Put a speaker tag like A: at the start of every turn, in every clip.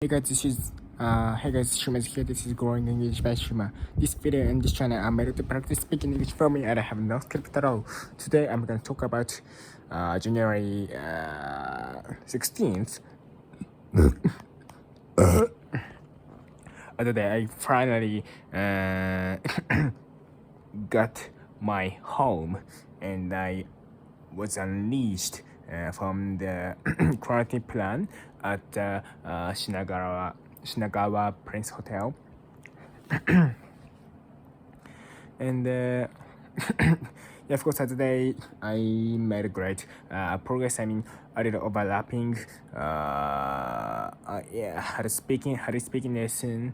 A: Hey guys, Shuma's here. This is Growing English by Shuma. This video and this channel are made to practice speaking English for me, and I have no script at all. Today I'm going to talk about January 16th. Other day I finally got my home, and I was unleashed from the quarantine plan at Shinagawa Prince Hotel. And yeah, of course, today I made great progress. I mean, a little overlapping. Yeah, how to speaking lesson.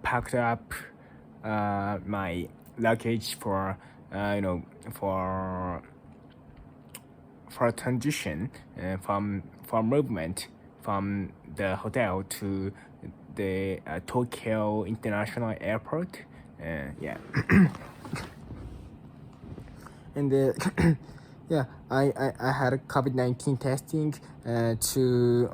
A: Packed up my luggage for for a transition from movement from the hotel to the Tokyo International Airport. Yeah. And yeah, I had a COVID-19 testing to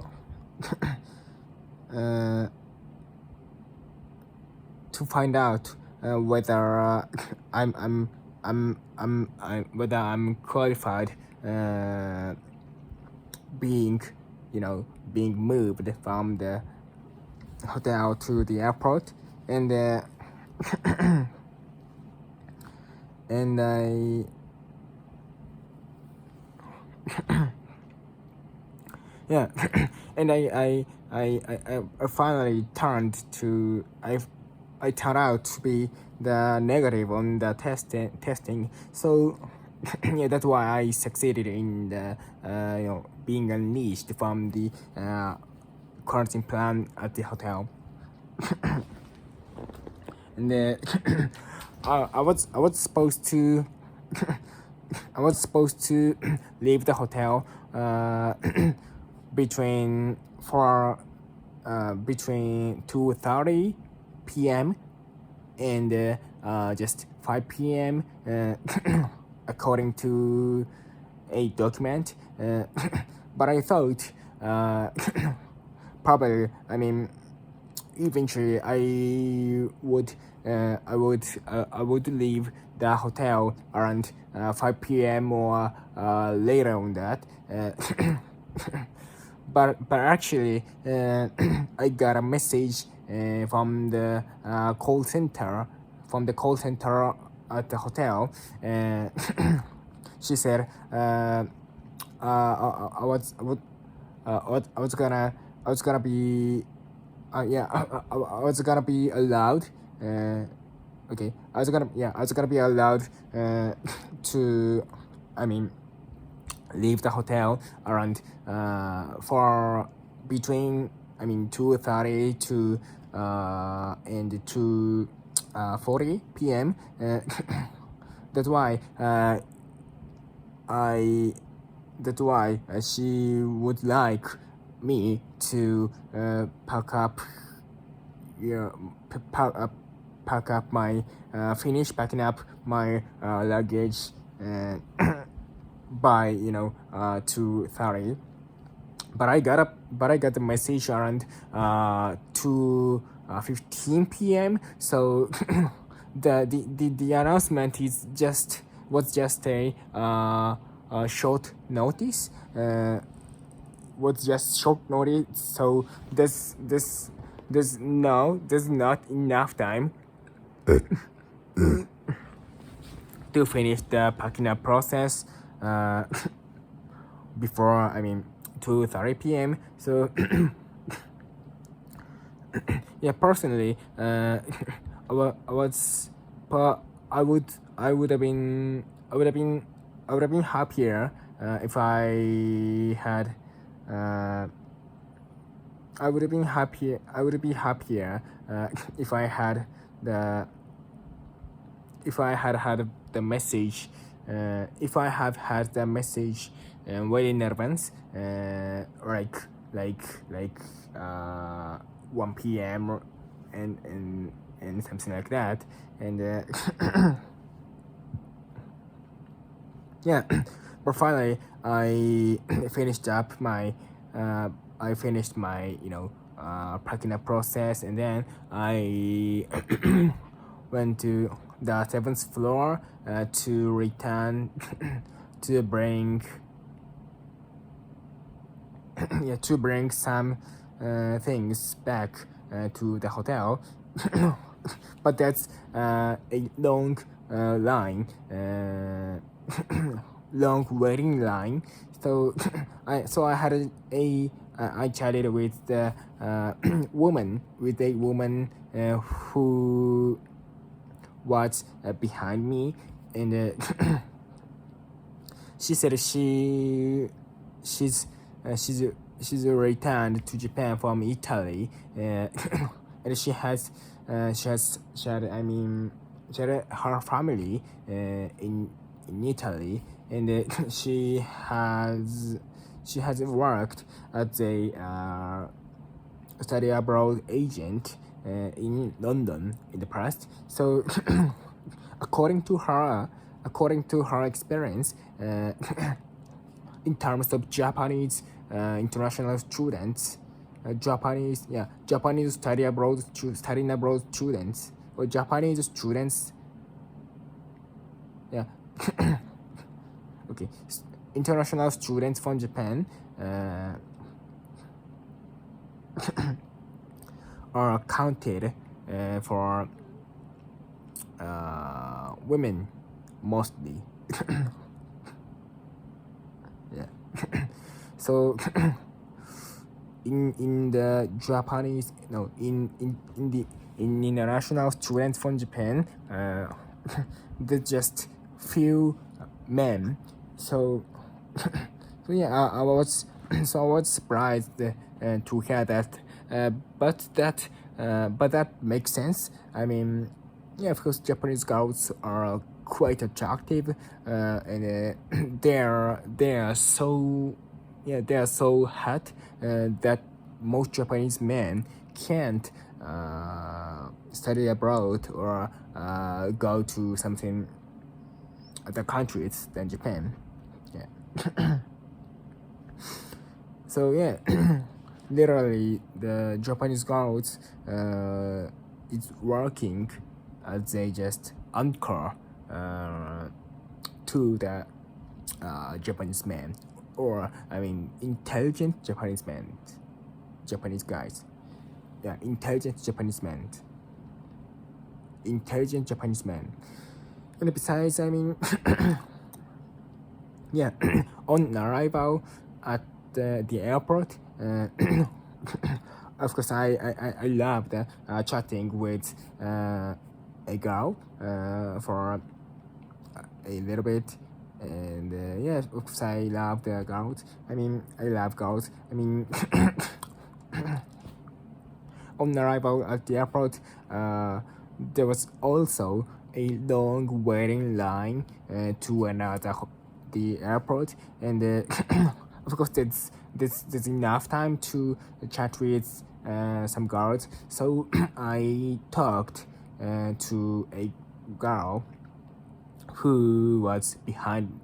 A: to find out whether whether I'm qualified being moved from the hotel to the airport. And and I yeah and I finally turned to I turned out to be the negative on the testing. So yeah, that's why I succeeded in the being unleashed from the quarantine plan at the hotel. And I was supposed to leave the hotel between 2:30 p.m. and just 5 p.m. According to a document. But I thought probably, eventually I would leave the hotel around 5 p.m. or later on that. But actually, I got a message from the call center at the hotel. She said I was gonna be I was gonna be allowed. Okay, I was gonna be allowed to leave the hotel around for between 2:30 to and 2:40 p.m. That's why she would like me to pack up my finish packing up my luggage by 2:30. But I got the message around 2:15 p.m. So the announcement was just a short notice. So there's not enough time to finish the packing up process before 2:30 p.m. So yeah, personally, I would have been happier if I had I would be happier if I had the message if I have had the message well in advance, like 1 p.m. and something like that. And yeah, but finally I finished up my I finished my practical process, and then I went to the seventh floor to return to bring to bring some things back to the hotel. But that's a long line, long waiting line. So I had I chatted with the with a woman who was behind me, and she said she's she's returned to Japan from Italy, and she had her family in Italy, and she has worked as a study abroad agent in London in the past. So according to her experience, in terms of Japanese international students, Japanese studying abroad students, or Japanese students, yeah, okay, international students from Japan are counted for women mostly. Yeah. So in the Japanese no in the in international students from Japan, there's just few men. So I was surprised to hear that, but that makes sense. I mean, yeah, of course, Japanese girls are quite attractive, and they are so hot that most Japanese men can't study abroad or go to something other countries than Japan. Yeah. So yeah, literally the Japanese girls is working as a just anchor to the Japanese men, or I mean intelligent Japanese men, Japanese guys. Yeah, intelligent Japanese men. And besides, I mean, yeah, on arrival at the airport, of course, I loved chatting with a girl for a little bit. And yeah, of course, I love the girls. I mean, I love girls. I mean, on arrival at the airport, there was also a long waiting line to another the airport, and of course there's enough time to chat with some girls. So I talked to a girl who was behind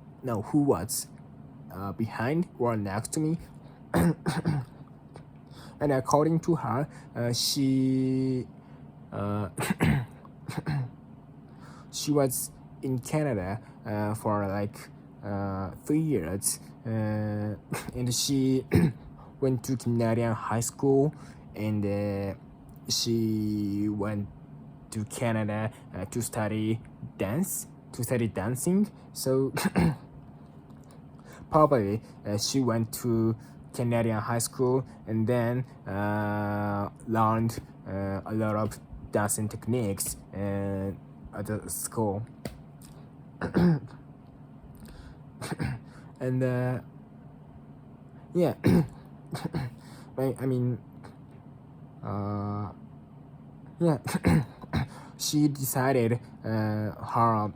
A: or next to me. And according to her, she she was in Canada for like 3 years, and she went to Canadian high school, and she went to Canada to study dancing. So probably she went to Canadian high school and then learned a lot of dancing techniques at the school. And yeah, I mean, yeah, she decided her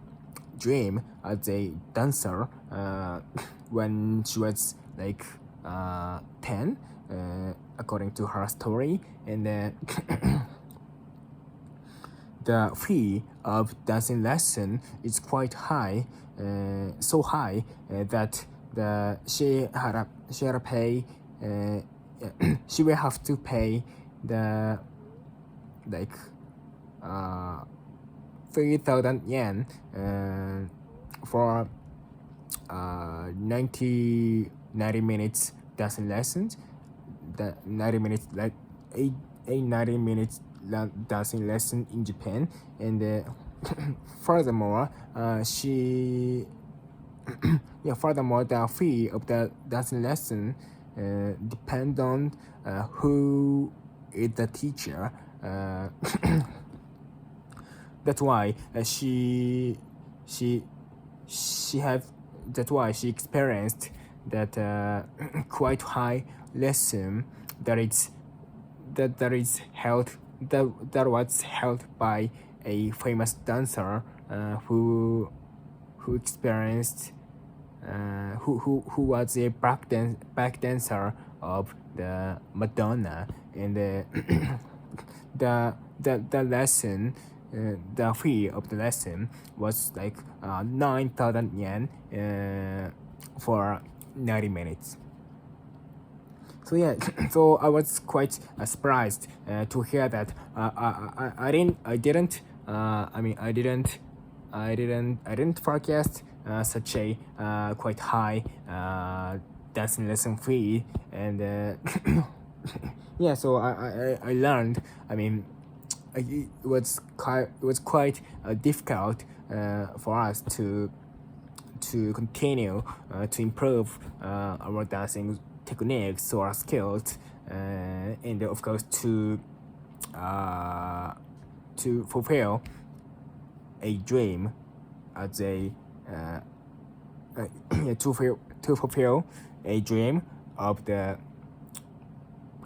A: dream as a dancer when she was like 10, according to her story, and the fee of dancing lesson is quite high, so high that she had to pay she will have to pay the like 3,000 yen for 90 minutes dancing lessons. The 90 minutes like a 90 minutes dancing lesson in Japan. And furthermore furthermore the fee of the dancing lesson depend on who is the teacher. That's why that's why she experienced that quite high lesson that was held by a famous dancer who experienced who was a back dancer of the Madonna. And the lesson the fee of the lesson was like 9,000 yen for 90 minutes. So yeah, so I was quite surprised to hear that. I didn't forecast such a quite high dancing lesson fee. And yeah, so I learned. I mean, it was quite difficult for us to continue to improve our dancing techniques or skills, and of course to fulfill a dream as a to fulfill a dream of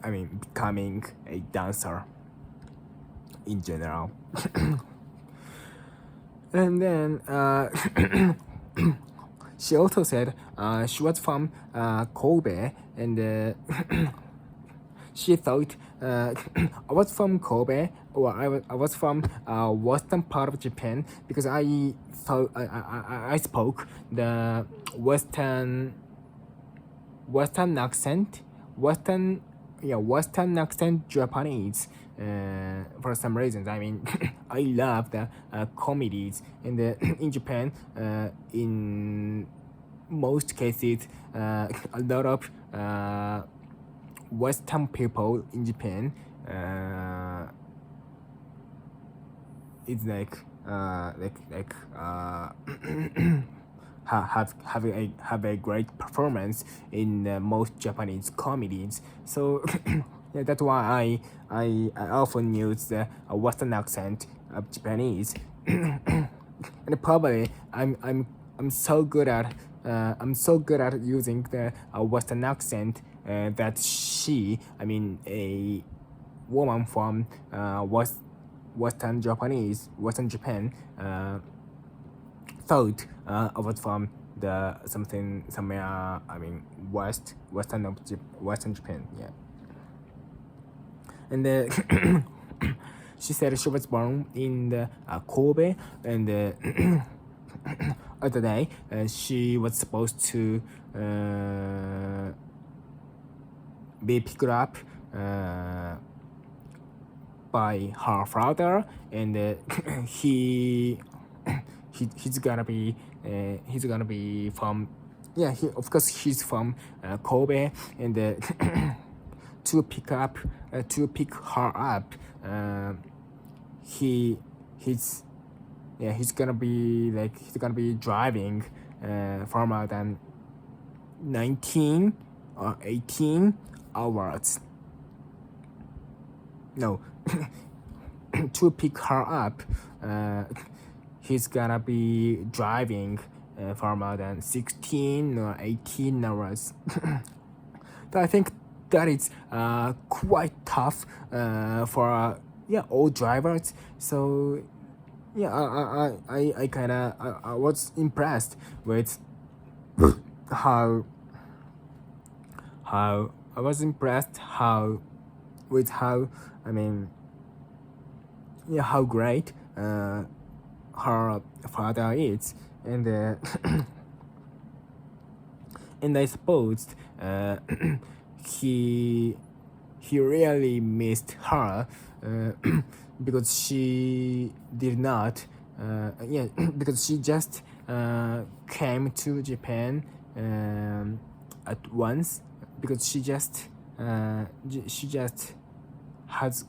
A: becoming a dancer in general. And then she also said she was from Kobe, and she thought I was from Kobe, or I was from western part of Japan, because I thought I spoke the western accent, western accent Japanese. For some reasons, I mean, I love the comedies in Japan. In most cases, a lot of Western people in Japan it's like have a great performance in most Japanese comedies. So yeah, that's why I often use the Western accent of Japanese. And probably I'm so good at using the Western accent that a woman from Western Japan thought I was from the somewhere Western Japan. Yeah. And she said she was born in the Kobe, and other day she was supposed to be picked up by her father, and he's gonna be from he's from Kobe, and to pick her up, he's gonna be driving for more than 19 or 18 hours. No, to pick her up, he's gonna be driving for more than 16 or 18 hours. I think that is quite tough for all drivers. So yeah, I was impressed with how how great her father is. And and I supposed he really missed her because she did not because she just came to Japan at once because she just has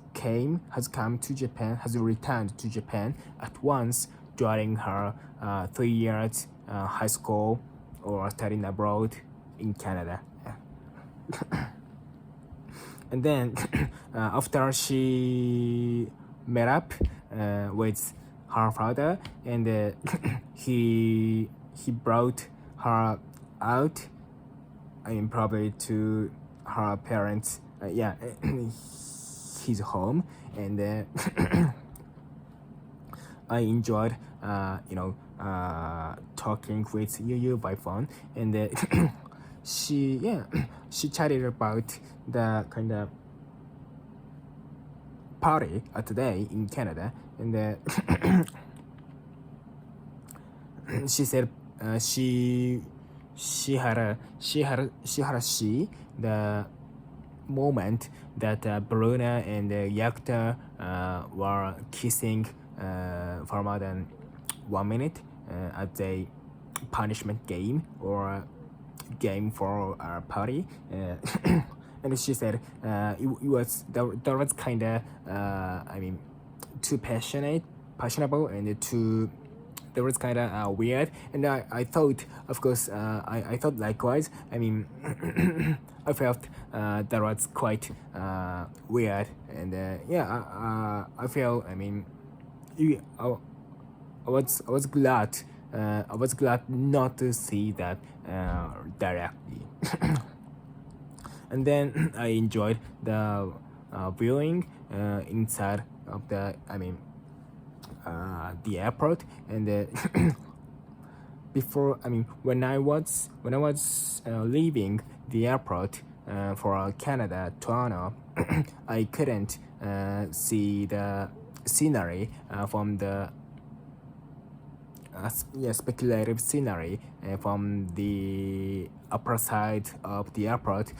A: come to Japan, has returned to Japan at once during her 3 years high school or studying abroad in Canada. And then after she met up with her father, and he brought her out, I mean probably to her parents, his home, and I enjoyed talking with Yu by phone, and she chatted about the kind of party today in Canada, and she said she had a the moment that Bruna and Yakta were kissing for more than 1 minute at a punishment game or game for our party. And she said it was there was kind of too passionable and too there was kind of weird, and I thought, of course, I thought likewise. I mean, I felt that was quite weird, and I feel. I mean, I was glad. I was glad not to see that directly. And then I enjoyed the viewing inside of the airport, and before when I was leaving the airport for Canada, Toronto, I couldn't see the scenery from the speculative scenery from the upper side of the airport.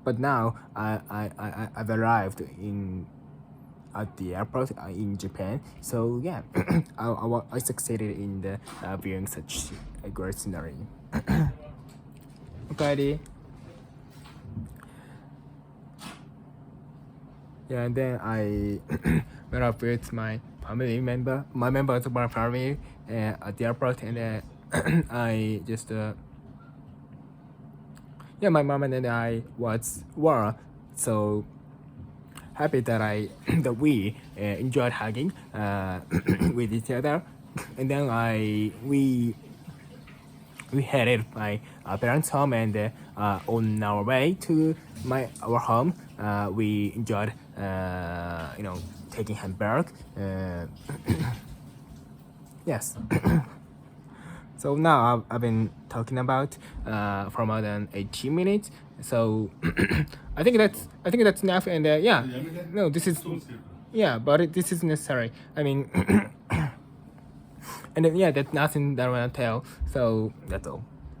A: But now I've arrived at the airport in Japan, so yeah, I succeeded in the viewing such a great scenery. Okay. Yeah, and then I met up with my members of my family at the airport, and I just my mom and I were so happy that we enjoyed hugging with each other, and then we headed my parents' home, and on our way to our home, we enjoyed taking hamburger. Yes. So now I've been talking about for more than 18 minutes. So I think that's enough. And no, this is but this is necessary. I mean, and that's nothing that I want to tell. So that's all.